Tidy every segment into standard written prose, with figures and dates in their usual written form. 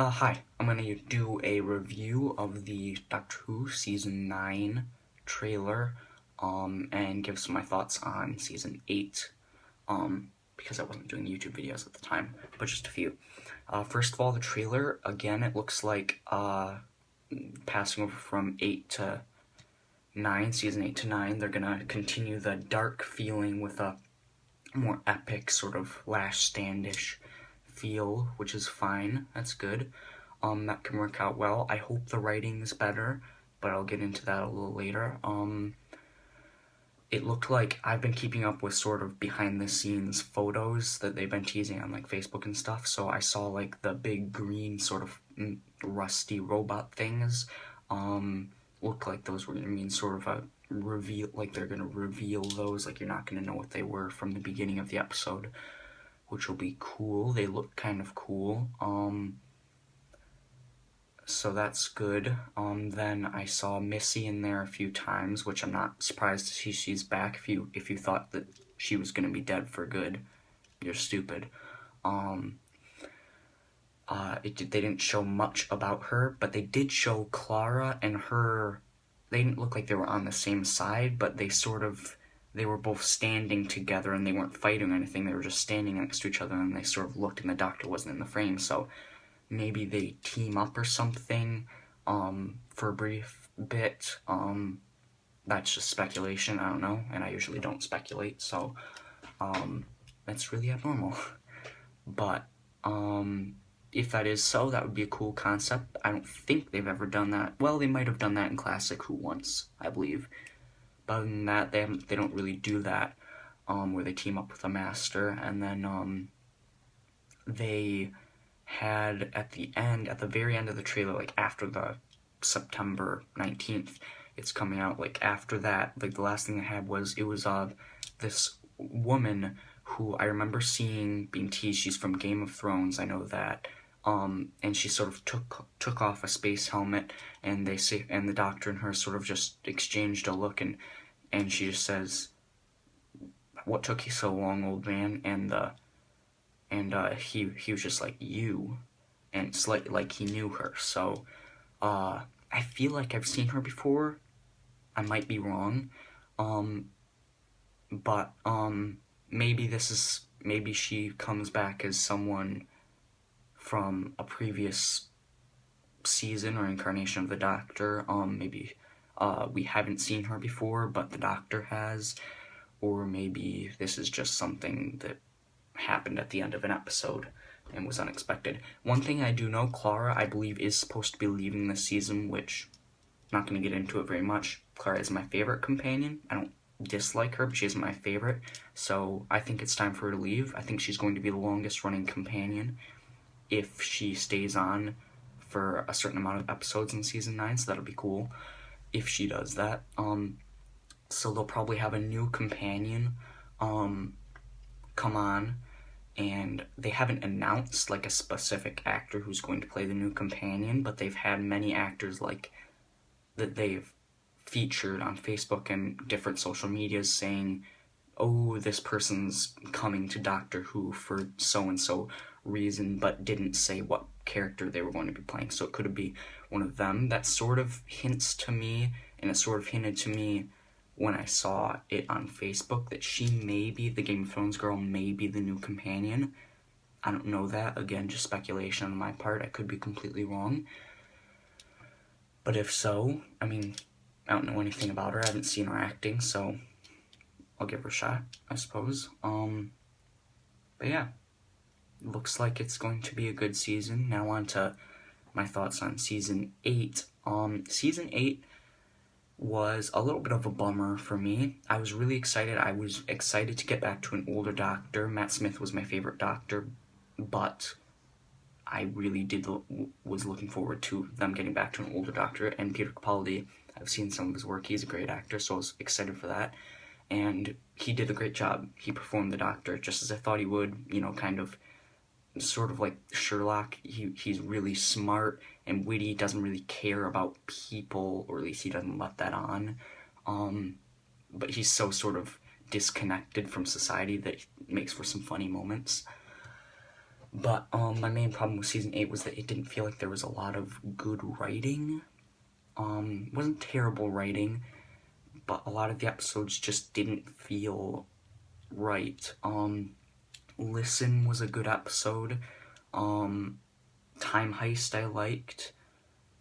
Hi, I'm gonna do a review of the Doctor Who Season 9 trailer, and give some of my thoughts on Season 8, because I wasn't doing YouTube videos at the time, but just a few. First of all, the trailer, again, it looks like, passing over from 8 to 9, Season 8 to 9, they're gonna continue the dark feeling with a more epic, sort of Last Stand-ish feel, which is fine. That's good. That can work out well. I hope the writing's better, but I'll get into that a little later. It looked like I've been keeping up with sort of behind the scenes photos that they've been teasing on like Facebook and stuff, so I saw like the big green sort of rusty robot things. Looked like those were gonna mean sort of a reveal, like they're gonna reveal those, like you're not gonna know what they were from the beginning of the episode, which will be cool. They look kind of cool. So that's good. Then I saw Missy in there a few times, which I'm not surprised to see she's back. If you thought that she was gonna be dead for good, you're stupid. They didn't show much about her, but they did show Clara and her. They didn't look like they were on the same side, but they were both standing together and they weren't fighting or anything. They were just standing next to each other and they sort of looked and the Doctor wasn't in the frame, so maybe they team up or something, for a brief bit. That's just speculation, I don't know, and I usually don't speculate, so, that's really abnormal. But, if that is so, that would be a cool concept. I don't think they've ever done that. Well, they might have done that in Classic Who once, I believe. But other than that, they don't really do that, where they team up with a master, and then, they had at the very end of the trailer, like after the September 19th, it's coming out, like after that, like the last thing they had was, this woman who I remember seeing being teased. She's from Game of Thrones, I know that, and she sort of took off a space helmet, and the Doctor and her sort of just exchanged a look, and she just says, "What took you so long, old man?" And he was just like, "You," and it's like he knew her. So I feel like I've seen her before. I might be wrong, but maybe she comes back as someone from a previous season or incarnation of the Doctor. Maybe we haven't seen her before, but the Doctor has, or maybe this is just something that happened at the end of an episode and was unexpected. One thing I do know, Clara, I believe, is supposed to be leaving this season, which I'm not going to get into it very much. Clara is my favorite companion. I don't dislike her, but she isn't my favorite, so I think it's time for her to leave. I think she's going to be the longest running companion if she stays on for a certain amount of episodes in season 9, so that'll be cool if she does that. So they'll probably have a new companion come on, and they haven't announced like a specific actor who's going to play the new companion, but they've had many actors like that they've featured on Facebook and different social medias saying, "Oh, this person's coming to Doctor Who for so-and-so reason," but didn't say what character they were going to be playing, so it could be one of them. That sort of hints to me, and it sort of hinted to me when I saw it on Facebook, that she may be, the Game of Thrones girl may be the new companion. I don't know that. Again, just speculation on my part. I could be completely wrong. But if so, I mean, I don't know anything about her. I haven't seen her acting, so I'll give her a shot, I suppose. But yeah, looks like it's going to be a good season. Now on to my thoughts on Season 8. Season 8 was a little bit of a bummer for me. I was really excited. I was excited to get back to an older Doctor. Matt Smith was my favorite Doctor, but I really was looking forward to them getting back to an older Doctor. And Peter Capaldi, I've seen some of his work. He's a great actor, so I was excited for that. And he did a great job. He performed the Doctor just as I thought he would, kind of sort of like Sherlock. He's really smart and witty, doesn't really care about people, or at least he doesn't let that on. But he's so sort of disconnected from society that makes for some funny moments. But my main problem with season 8 was that it didn't feel like there was a lot of good writing. It wasn't terrible writing, but a lot of the episodes just didn't feel right. Listen was a good episode. Time Heist I liked.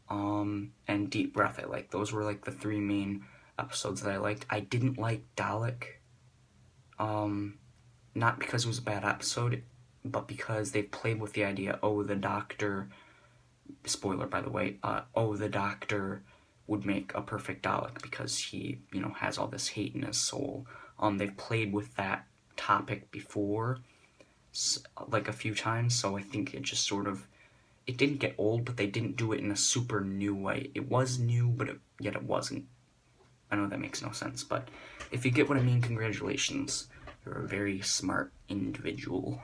And Deep Breath I liked. Those were like the 3 main episodes that I liked. I didn't like Dalek. Not because it was a bad episode, but because they played with the idea, oh, the Doctor, spoiler by the way, the Doctor would make a perfect Dalek because he, has all this hate in his soul. They've played with that topic before, like a few times, so I think it just sort of, it didn't get old, but they didn't do it in a super new way. It was new, but yet it wasn't. I know that makes no sense, but if you get what I mean, congratulations. You're a very smart individual.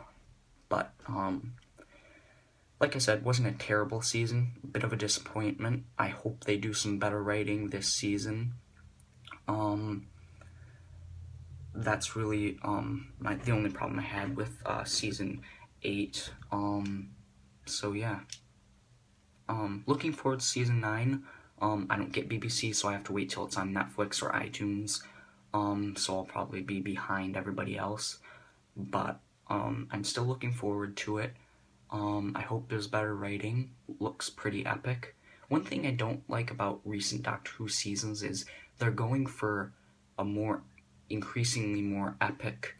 But, like I said, wasn't a terrible season. A bit of a disappointment. I hope they do some better writing this season. That's really, the only problem I had with, season 8. So yeah. Looking forward to season 9. I don't get BBC, so I have to wait till it's on Netflix or iTunes. So I'll probably be behind everybody else. But, I'm still looking forward to it. I hope there's better writing. Looks pretty epic. One thing I don't like about recent Doctor Who seasons is they're going for a increasingly more epic,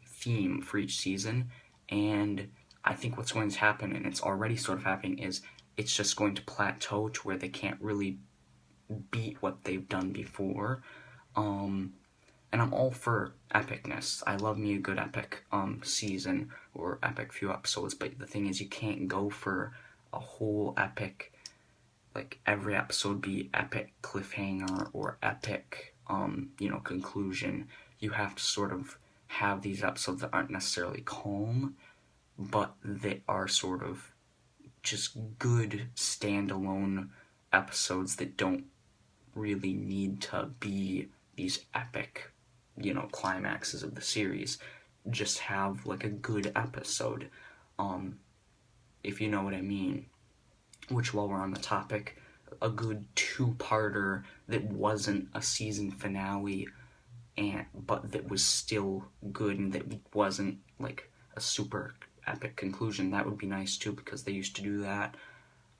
theme for each season, and I think what's going to happen, and it's already sort of happening, is it's just going to plateau to where they can't really beat what they've done before. And I'm all for epicness. I love me a good epic season or epic few episodes, but the thing is you can't go for a whole epic, like every episode be epic cliffhanger or epic, conclusion. You have to sort of have these episodes that aren't necessarily calm, but that are sort of just good standalone episodes that don't really need to be these epic, climaxes of the series. Just have like a good episode, if you know what I mean. Which, while we're on the topic, a good 2-parter that wasn't a season finale, but that was still good and that wasn't like a super epic conclusion, that would be nice too, because they used to do that.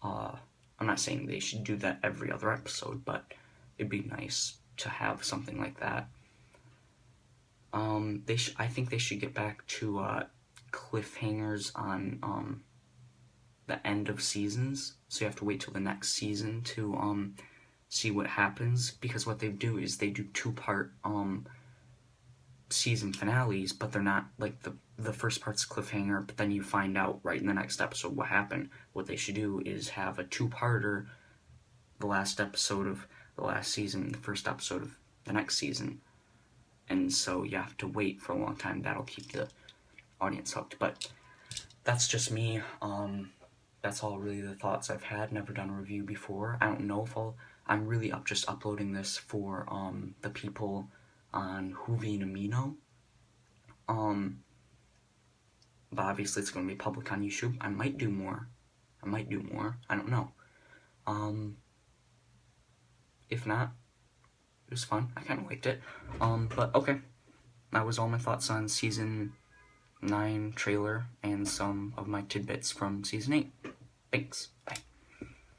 I'm not saying they should do that every other episode, but it'd be nice to have something like that. I think they should get back to cliffhangers on the end of seasons, so you have to wait till the next season to see what happens, because what they do is they do 2-part season finales, but they're not like the first part's cliffhanger, but then you find out right in the next episode what happened. What they should do is have a 2-parter, the last episode of the last season, the first episode of the next season, and so you have to wait for a long time. That'll keep the audience hooked. But that's just me. That's all really the thoughts I've had. Never done a review before. I don't know if I'm really just uploading this for the people on Hoovie and Amino. But obviously it's going to be public on YouTube. I might do more. I don't know. If not, it was fun. I kind of liked it. But okay. That was all my thoughts on Season 9 trailer and some of my tidbits from Season 8. Thanks. Bye.